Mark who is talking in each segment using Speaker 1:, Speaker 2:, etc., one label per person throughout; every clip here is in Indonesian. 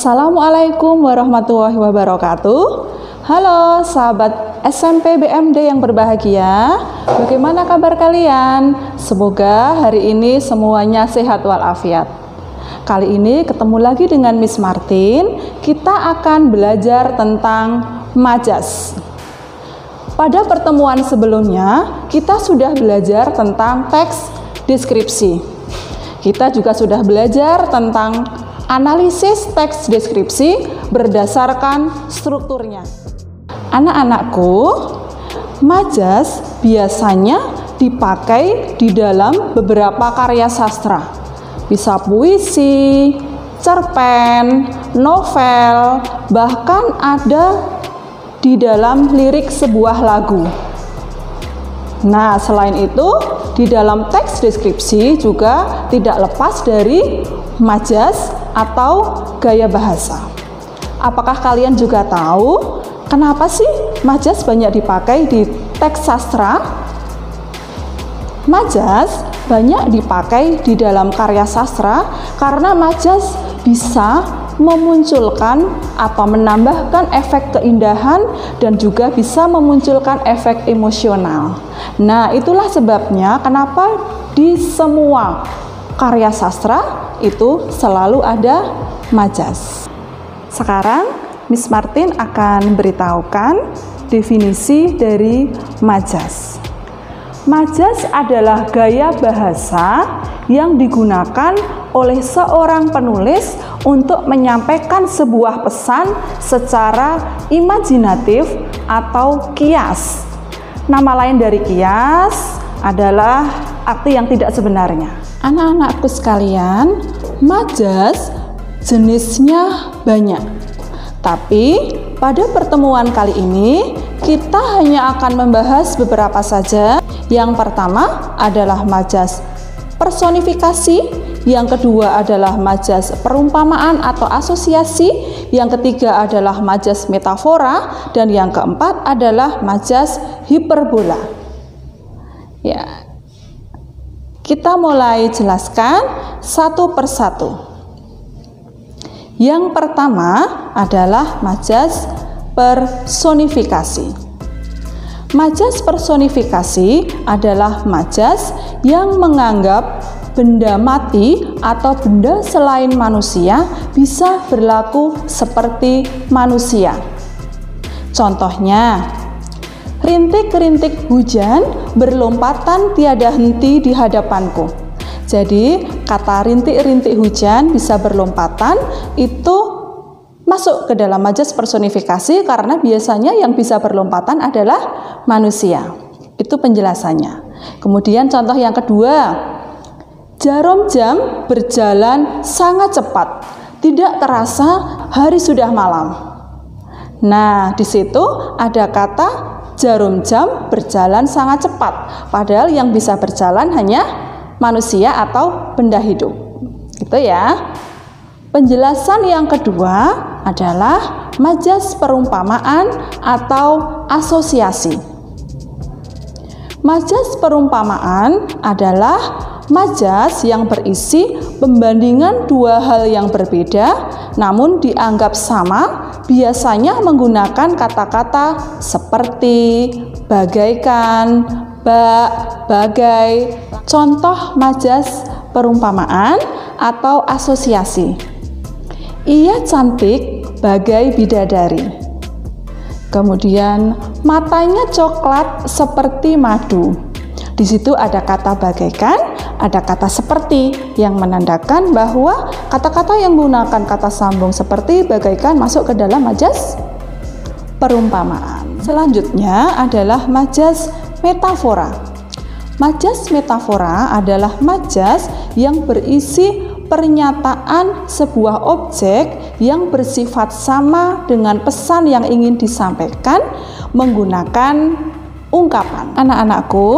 Speaker 1: Assalamualaikum warahmatullahi wabarakatuh. Halo sahabat SMP BMD yang berbahagia, bagaimana kabar kalian? Semoga hari ini semuanya sehat walafiat. Kali ini ketemu lagi dengan Miss Martin. Kita akan belajar tentang majas. Pada pertemuan sebelumnya, kita sudah belajar tentang teks deskripsi. Kita juga sudah belajar tentang analisis teks deskripsi berdasarkan strukturnya. Anak-anakku, majas biasanya dipakai di dalam beberapa karya sastra. Bisa puisi, cerpen, novel, bahkan ada di dalam lirik sebuah lagu. Nah, selain itu, di dalam teks deskripsi juga tidak lepas dari majas atau gaya bahasa. Apakah kalian juga tahu kenapa sih majas banyak dipakai di teks sastra? Majas banyak dipakai di dalam karya sastra karena majas bisa memunculkan atau menambahkan efek keindahan dan juga bisa memunculkan efek emosional. Nah, itulah sebabnya kenapa di semua karya sastra itu selalu ada majas. Sekarang Miss Martin akan beritahukan definisi dari majas. Majas adalah gaya bahasa yang digunakan oleh seorang penulis untuk menyampaikan sebuah pesan secara imajinatif atau kias. Nama lain dari kias adalah arti yang tidak sebenarnya. Anak-anakku sekalian, majas jenisnya banyak. Tapi pada pertemuan kali ini kita hanya akan membahas beberapa saja. Yang pertama adalah majas personifikasi, yang kedua adalah majas perumpamaan atau asosiasi, yang ketiga adalah majas metafora, dan yang keempat adalah majas hiperbola. Ya, kita mulai jelaskan satu persatu. Yang pertama adalah majas personifikasi. Majas personifikasi adalah majas yang menganggap benda mati atau benda selain manusia bisa berlaku seperti manusia. Contohnya, rintik-rintik hujan berlompatan tiada henti di hadapanku. Jadi, kata rintik-rintik hujan bisa berlompatan itu masuk ke dalam majas personifikasi karena biasanya yang bisa berlompatan adalah manusia. Itu penjelasannya. Kemudian contoh yang kedua, jarum jam berjalan sangat cepat, tidak terasa hari sudah malam. Nah, di situ ada kata jarum jam berjalan sangat cepat, padahal yang bisa berjalan hanya manusia atau benda hidup. Gitu ya. Penjelasan yang kedua adalah majas perumpamaan atau asosiasi. Majas perumpamaan adalah majas yang berisi pembandingan dua hal yang berbeda namun dianggap sama, biasanya menggunakan kata-kata seperti, bagaikan, bak, bagai. Contoh majas perumpamaan atau asosiasi. Ia cantik bagai bidadari. Kemudian matanya coklat seperti madu. Di situ ada kata bagaikan, ada kata seperti yang menandakan bahwa kata-kata yang menggunakan kata sambung seperti bagaikan masuk ke dalam majas perumpamaan. Selanjutnya adalah majas metafora. Majas metafora adalah majas yang berisi pernyataan sebuah objek yang bersifat sama dengan pesan yang ingin disampaikan menggunakan ungkapan. Anak-anakku,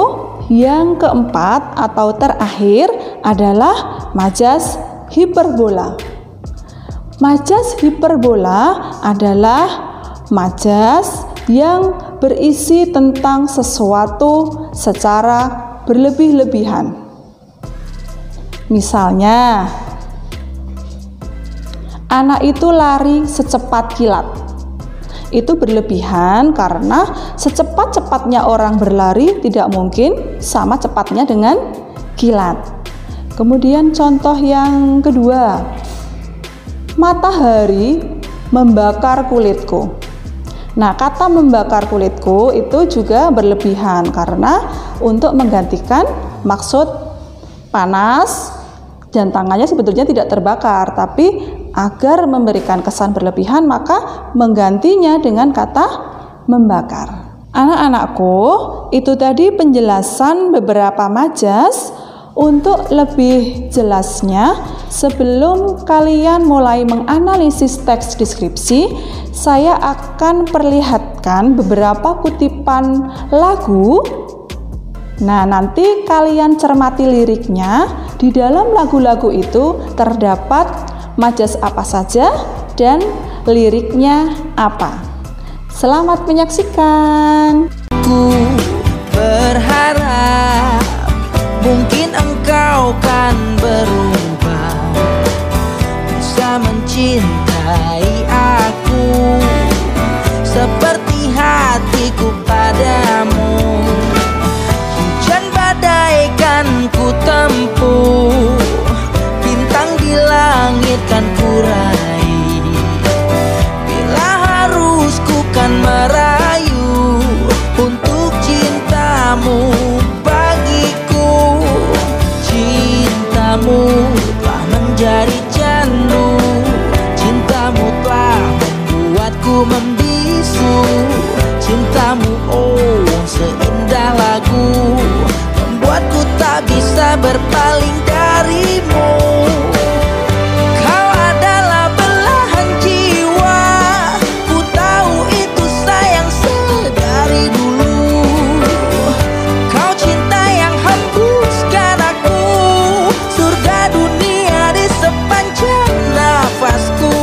Speaker 1: yang keempat atau terakhir adalah majas hiperbola. Majas hiperbola adalah majas yang berisi tentang sesuatu secara berlebih-lebihan. Misalnya, anak itu lari secepat kilat. Itu berlebihan karena secepat-cepatnya orang berlari tidak mungkin sama cepatnya dengan kilat. Kemudian contoh yang kedua, matahari membakar kulitku. Nah, kata membakar kulitku itu juga berlebihan karena untuk menggantikan maksud panas dan tangannya sebetulnya tidak terbakar, tapi agar memberikan kesan berlebihan maka menggantinya dengan kata membakar. Anak-anakku, itu tadi penjelasan beberapa majas. Untuk lebih jelasnya, sebelum kalian mulai menganalisis teks deskripsi, saya akan perlihatkan beberapa kutipan lagu. Nah, nanti kalian cermati liriknya. Di dalam lagu-lagu itu terdapat majas apa saja dan liriknya apa. Selamat menyaksikan.
Speaker 2: Ku berharap mungkin engkau kan berubah, bisa mencintai aku seperti hatiku padamu. Hujan badai kan ku tempuh, bintang di langit kan ku raih. Bila harus ku kan merayu untuk cintamu bagiku. Cintamu telah menjadi candu, cintamu telah membuatku membisu. Cintamu oh seindah lagu, membuatku tak bisa berpaling darimu. Kau adalah belahan jiwa, ku tahu itu sayang sedari dulu. Kau cinta yang hembuskan aku, surga dunia di sepanjang nafasku.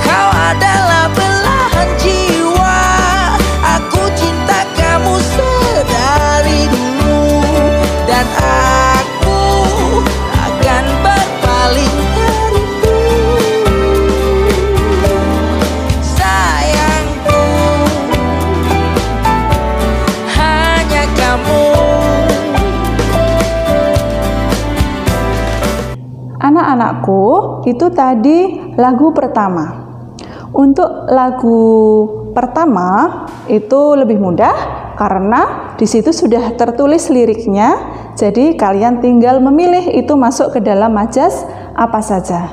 Speaker 2: Kau adalah belahan jiwa, aku cinta kamu sedari dulu. Dan aku akan berpaling darimu, sayangku, hanya kamu.
Speaker 1: Anak-anakku, itu tadi lagu pertama. Untuk lagu pertama itu lebih mudah karena di situ sudah tertulis liriknya. Jadi kalian tinggal memilih itu masuk ke dalam majas apa saja.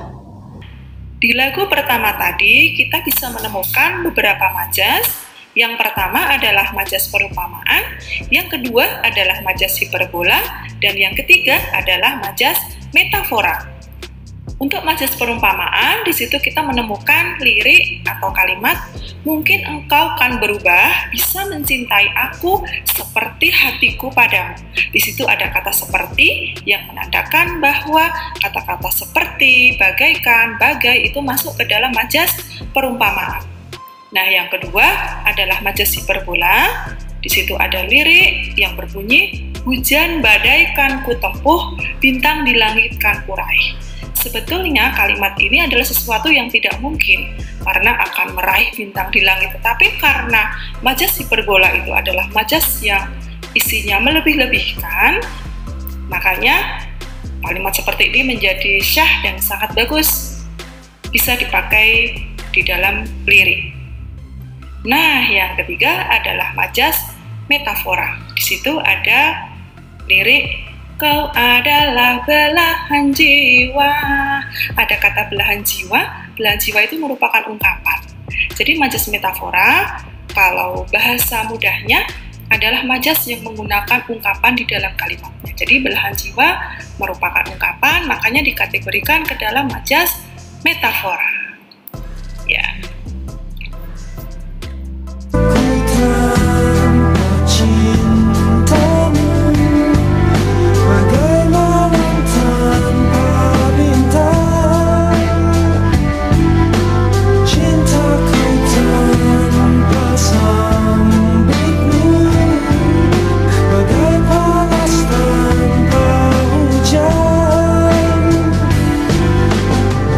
Speaker 1: Di lagu pertama tadi kita bisa menemukan beberapa majas. Yang pertama adalah majas perumpamaan, yang kedua adalah majas hiperbola, dan yang ketiga adalah majas metafora. Untuk majas perumpamaan, di situ kita menemukan lirik atau kalimat, mungkin engkau kan berubah, bisa mencintai aku seperti hatiku padamu. Di situ ada kata seperti yang menandakan bahwa kata-kata seperti, bagaikan, bagai itu masuk ke dalam majas perumpamaan. Nah, yang kedua adalah majas hiperbola. Di situ ada lirik yang berbunyi, hujan badai kan ku tempuh, bintang di langit kan ku raih. Sebetulnya kalimat ini adalah sesuatu yang tidak mungkin karena akan meraih bintang di langit. Tetapi karena majas hiperbola itu adalah majas yang isinya melebih-lebihkan, makanya kalimat seperti ini menjadi syah dan sangat bagus, bisa dipakai di dalam lirik. Nah, yang ketiga adalah majas metafora. Di situ ada lirik, kau adalah belahan jiwa. Ada kata belahan jiwa itu merupakan ungkapan. Jadi majas metafora, kalau bahasa mudahnya, adalah majas yang menggunakan ungkapan di dalam kalimatnya. Jadi belahan jiwa merupakan ungkapan, makanya dikategorikan ke dalam majas metafora. Ya.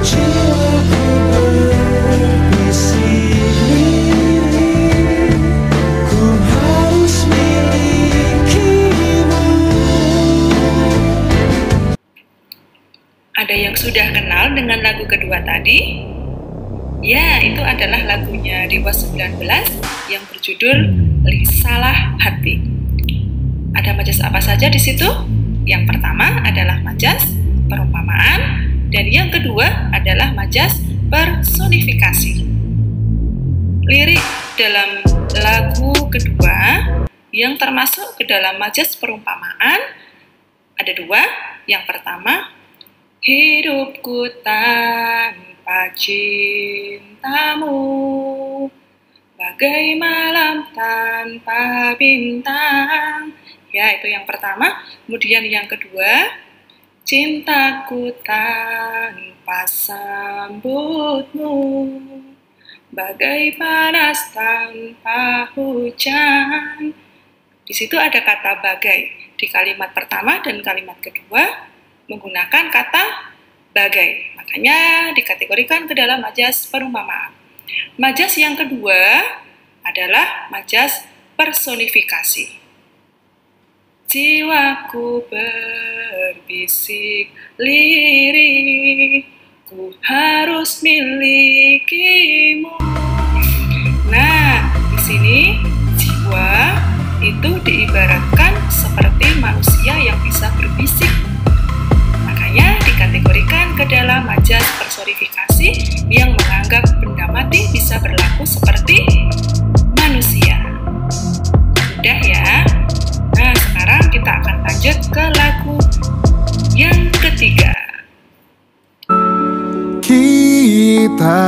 Speaker 2: Jiwa
Speaker 1: tadi? Ya, itu adalah lagunya Dewa 19 yang berjudul Risalah Hati. Ada majas apa saja di situ? Yang pertama adalah majas perumpamaan, dan yang kedua adalah majas personifikasi. Lirik dalam lagu kedua yang termasuk ke dalam majas perumpamaan ada dua. Yang pertama, hidupku tanpa cintamu, bagai malam tanpa bintang. Ya, itu yang pertama. Kemudian yang kedua, cintaku tanpa sambutmu, bagai panas tanpa hujan. Di situ ada kata bagai. Di kalimat pertama dan kalimat kedua menggunakan kata bagai. Makanya dikategorikan ke dalam majas perumpamaan. Majas yang kedua adalah majas personifikasi. Jiwaku berbisik lirik, ku harus milikimu. Nah, di sini jiwa itu diibaratkan seperti manusia yang bisa berbisik. Makanya dikategorikan ke dalam majas personifikasi yang menganggap benda mati bisa berlaku seperti manusia. Udah ya? Nah, sekarang kita akan lanjut ke lagu yang ketiga.
Speaker 3: Kita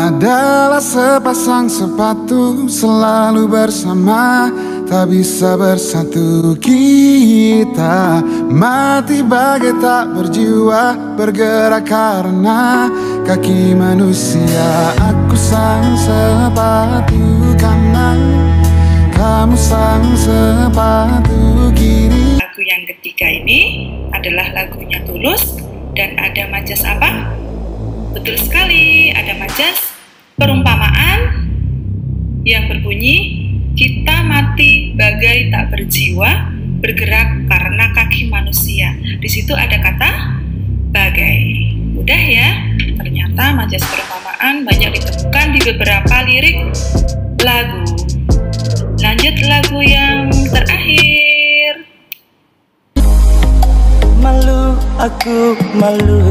Speaker 3: adalah sepasang sepatu, selalu bersama, tak bisa bersatu. Kita mati bagai tak berjiwa, bergerak karena kaki manusia. Aku sang sepatu kanan, kamu sang sepatu kiri.
Speaker 1: Lagu yang ketiga ini adalah lagunya Tulus dan ada majas apa? Betul sekali, ada majas perumpamaan yang berbunyi kita mati bagai tak berjiwa, bergerak karena kaki manusia. Di situ ada kata bagai. Mudah ya? Ternyata majas perumpamaan banyak ditemukan di beberapa lirik lagu. Lanjut lagu yang terakhir.
Speaker 2: Malu, aku malu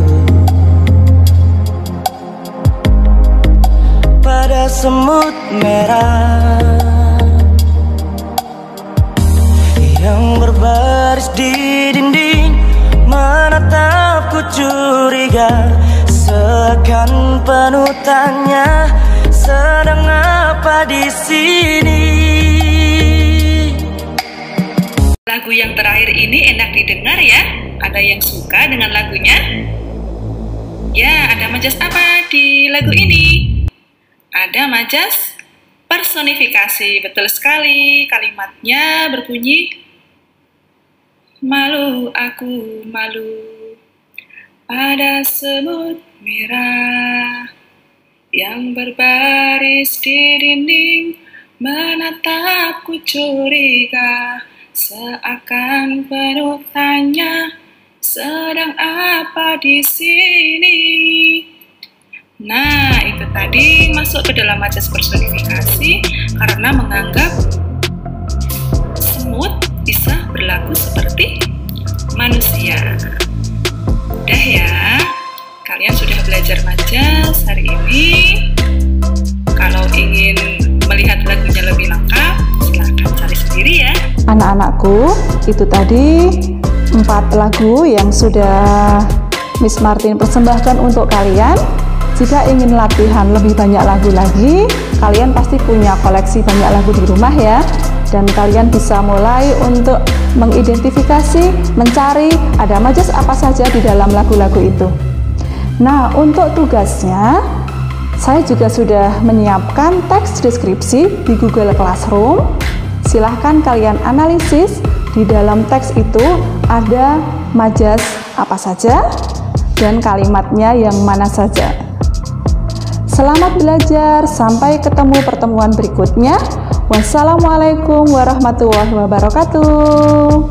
Speaker 2: pada semut merah yang berbaris di dinding, menatapku curiga, seakan penuh tanya, sedang apa di sini?
Speaker 1: Lagu yang terakhir ini enak didengar ya? Ada yang suka dengan lagunya? Ya, ada majas apa di lagu ini? Ada majas personifikasi, betul sekali. Kalimatnya berbunyi, malu aku malu pada semut merah yang berbaris di dinding, menatapku curiga, seakan penuh tanya, sedang apa di sini? Nah, itu tadi masuk ke dalam majas personifikasi karena menganggap semut bisa berlaku seperti manusia. Udah ya, kalian sudah belajar majas hari ini. Kalau ingin melihat lagunya lebih lengkap, silahkan cari sendiri ya.
Speaker 4: Anak-anakku, itu tadi 4 lagu yang sudah Miss Martin persembahkan untuk kalian. Jika ingin latihan lebih banyak lagu lagi, kalian pasti punya koleksi banyak lagu di rumah ya. Dan kalian bisa mulai untuk mengidentifikasi, mencari ada majas apa saja di dalam lagu-lagu itu. Nah, untuk tugasnya, saya juga sudah menyiapkan teks deskripsi di Google Classroom. Silahkan kalian analisis, di dalam teks itu ada majas apa saja dan kalimatnya yang mana saja. Selamat belajar, sampai ketemu pertemuan berikutnya. Wassalamualaikum warahmatullahi wabarakatuh.